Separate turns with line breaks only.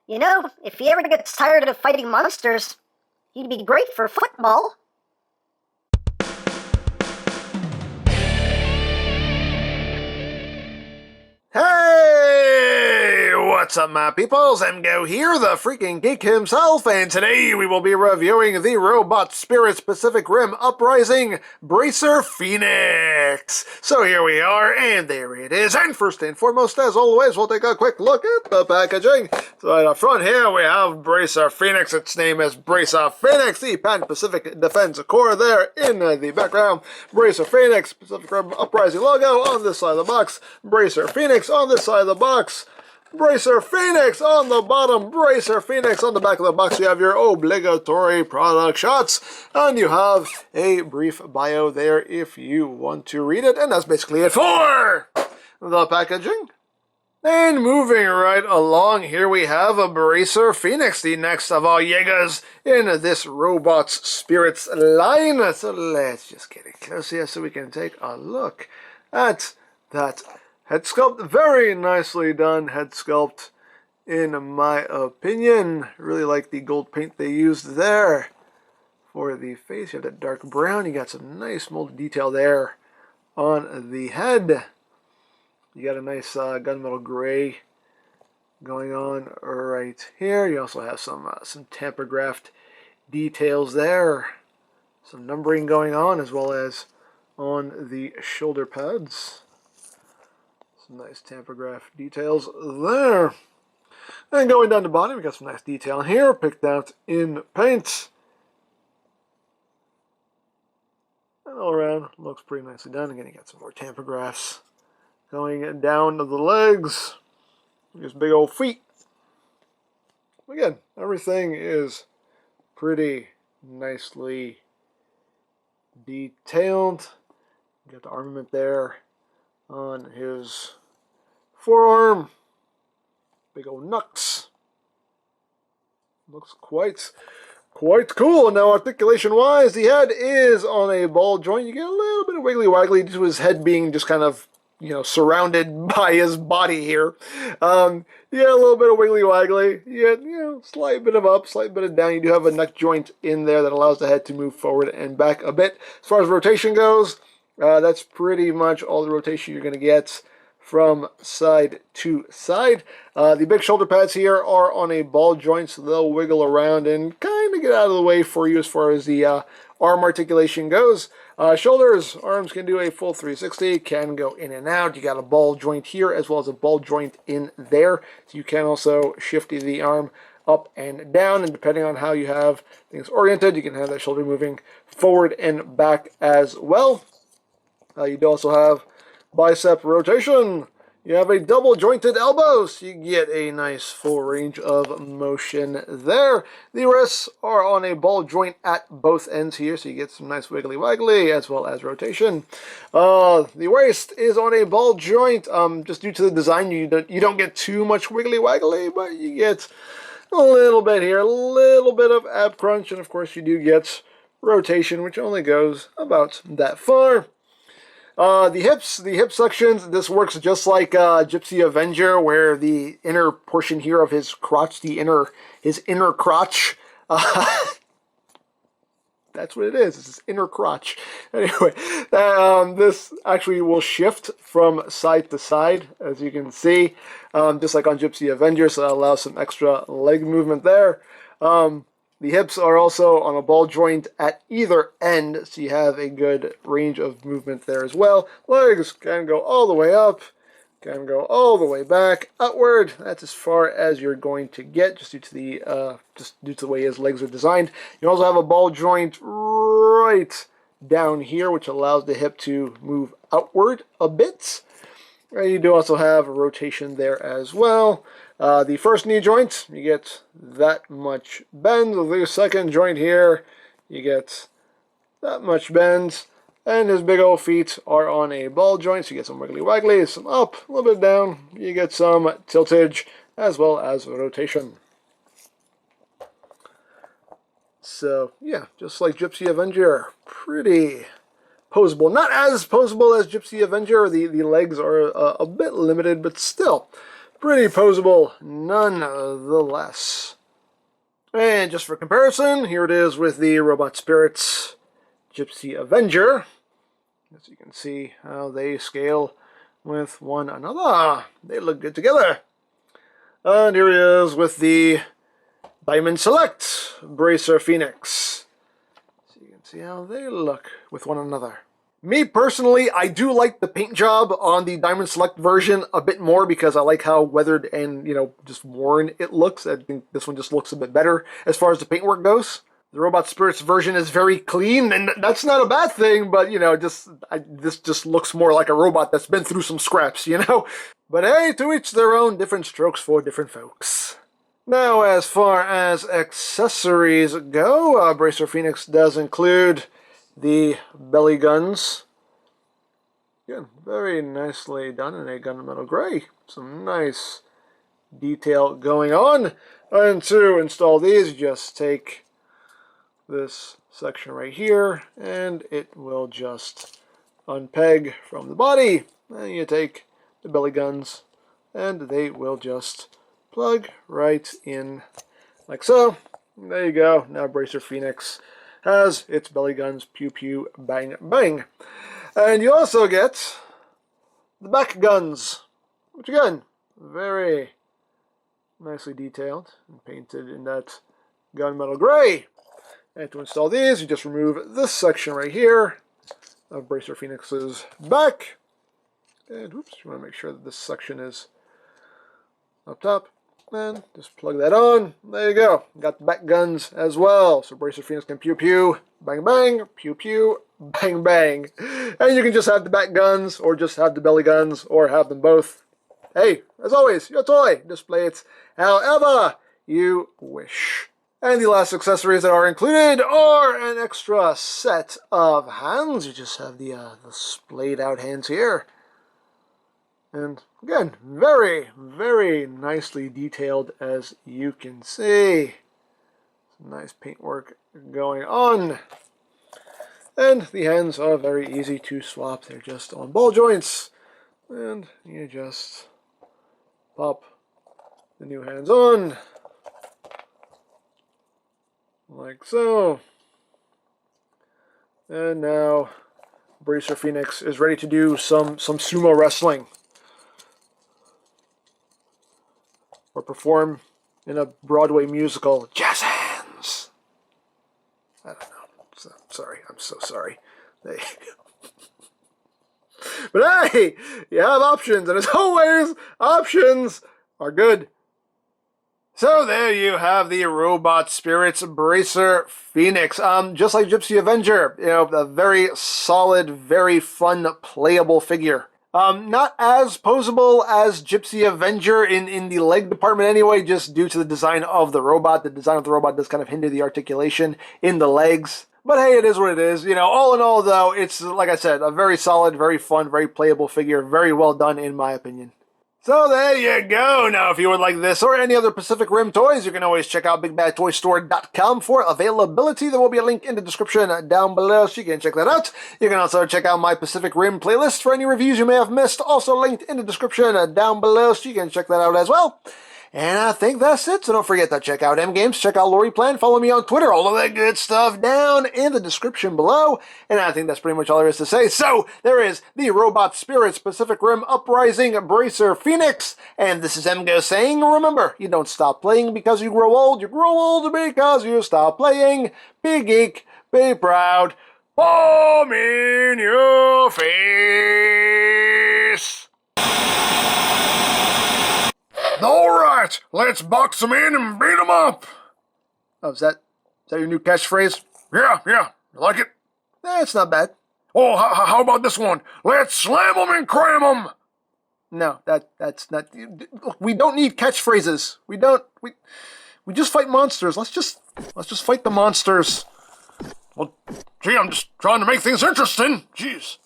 You know, if he ever gets tired of fighting monsters, he'd be great for football.
Hey! What's up, my peoples? EmGo here, the freaking geek himself, and today we will be reviewing the Robot Spirits Pacific Rim Uprising BRACER Phoenix. So here we are, and there it is. And first and foremost, as always, we'll take a quick look at the packaging. So right up front here, we have BRACER Phoenix. Its name is BRACER Phoenix. The Pan Pacific Defense Corps there in the background. BRACER Phoenix, Pacific Rim Uprising logo on this side of the box. BRACER Phoenix on this side of the box. BRACER Phoenix on the bottom, BRACER Phoenix on the back of the box. You have your obligatory product shots, and you have a brief bio there if you want to read it, and that's basically it for the packaging. And moving right along, here we have a BRACER Phoenix, the next of our Jaegers in this Robot's Spirits line. So let's just get it close here so we can take a look at that head sculpt. Very nicely done head sculpt, in my opinion. Really like the gold paint they used there for the face. You have that dark brown. You got some nice molded detail there on the head. You got a nice gunmetal gray going on right here. You also have some tampographed details there. Some numbering going on, as well as on the shoulder pads. Some nice tampograph details there. And going down the bottom, we got some nice detail here, picked out in paint. And all around, looks pretty nicely done. Again, you got some more tampographs going down to the legs. Just big old feet. Again, everything is pretty nicely detailed. You got the armament there on his forearm. Big old knucks. Looks quite cool. Now, articulation wise, the head is on a ball joint. You get a little bit of wiggly waggly due to his head being just kind of, you know, surrounded by his body here. You get a little bit of wiggly waggly. You get, you know, slight bit of up, slight bit of down. You do have a neck joint in there that allows the head to move forward and back a bit. As far as rotation goes, that's pretty much all the rotation you're going to get from side to side. The big shoulder pads here are on a ball joint, so they'll wiggle around and kind of get out of the way for you as far as the arm articulation goes. Shoulders, arms can do a full 360, can go in and out. You got a ball joint here as well as a ball joint in there. So you can also shift the arm up and down, and depending on how you have things oriented, you can have that shoulder moving forward and back as well. You do also have bicep rotation. You have a double jointed elbow, so you get a nice full range of motion there. The wrists are on a ball joint at both ends here, so you get some nice wiggly waggly as well as rotation. The waist is on a ball joint. Just due to the design, you don't get too much wiggly waggly, but you get a little bit here, a little bit of ab crunch, and of course you do get rotation, which only goes about that far. The hip sections, this works just like Gypsy Avenger, where the inner portion here of his crotch, his inner crotch, that's what it is. It's his inner crotch. Anyway, this actually will shift from side to side, as you can see, just like on Gypsy Avenger, so that allows some extra leg movement there. The hips are also on a ball joint at either end, so you have a good range of movement there as well. Legs can go all the way up, can go all the way back, outward. That's as far as you're going to get, just due to the way his legs are designed. You also have a ball joint right down here, which allows the hip to move outward a bit. And you do also have a rotation there as well. The first knee joint, you get that much bend. The second joint here, you get that much bend. And his big old feet are on a ball joint, so you get some wiggly waggly, some up, a little bit down. You get some tiltage as well as rotation. So, yeah, just like Gypsy Avenger, pretty poseable. Not as poseable as Gypsy Avenger. The legs are a bit limited, but still pretty posable nonetheless. And just for comparison, here it is with the Robot Spirits Gypsy Avenger. As you can see how they scale with one another. They look good together. And here he is with the Diamond Select Bracer Phoenix. So you can see how they look with one another. Me personally, I do like the paint job on the Diamond Select version a bit more because I like how weathered and, just worn it looks. I think this one just looks a bit better as far as the paintwork goes. The Robot Spirits version is very clean, and that's not a bad thing, but, this just looks more like a robot that's been through some scraps, But hey, to each their own, different strokes for different folks. Now, as far as accessories go, Bracer Phoenix does include the belly guns. Again, very nicely done in a gunmetal gray. Some nice detail going on. And to install these, you just take this section right here, and it will just unpeg from the body. And you take the belly guns, and they will just plug right in like so. There you go. Now Bracer Phoenix has its belly guns, pew pew, bang bang. And you also get the back guns, which again, very nicely detailed and painted in that gunmetal gray. And to install these, you just remove this section right here of Bracer Phoenix's back. And whoops, you want to make sure that this section is up top. And just plug that on. There you go. Got the back guns as well. So Bracer Phoenix can pew pew, bang bang, pew pew, bang bang. And you can just have the back guns, or just have the belly guns, or have them both. Hey, as always, your toy. Display it however you wish. And the last accessories that are included are an extra set of hands. You just have the splayed out hands here. And again, very, very nicely detailed, as you can see. Some nice paintwork going on. And the hands are very easy to swap. They're just on ball joints. And you just pop the new hands on. Like so. And now Bracer Phoenix is ready to do some sumo wrestling. Or perform in a Broadway musical. Jazz hands! I don't know. Sorry, I'm so sorry. But hey, you have options, and as always, options are good. So there you have the Robot Spirits Bracer Phoenix. Just like Gypsy Avenger, a very solid, very fun, playable figure. Not as posable as Gypsy Avenger in the leg department anyway, just due to the design of the robot. The design of the robot does kind of hinder the articulation in the legs. But hey, it is what it is. All in all, though, it's, like I said, a very solid, very fun, very playable figure. Very well done, in my opinion. So there you go. Now, if you would like this or any other Pacific Rim toys, you can always check out BigBadToyStore.com for availability. There will be a link in the description down below, so you can check that out. You can also check out my Pacific Rim playlist for any reviews you may have missed, also linked in the description down below, so you can check that out as well. And I think that's it, so don't forget to check out EmGames, check out Lori Plan, follow me on Twitter, all of that good stuff down in the description below. And I think that's pretty much all there is to say. So, there is the Robot Spirits Pacific Rim Uprising Bracer Phoenix. And this is EmGo saying, remember, you don't stop playing because you grow old because you stop playing. Be geek, be proud, palm in your face. Alright, let's box them in and beat them up. Oh, is that your new catchphrase? Yeah, you like it? It's not bad. Oh, how about this one? Let's slam them and cram them. No, that's not. We don't need catchphrases. We just fight monsters. Let's just fight the monsters. Well, gee, I'm just trying to make things interesting. Jeez.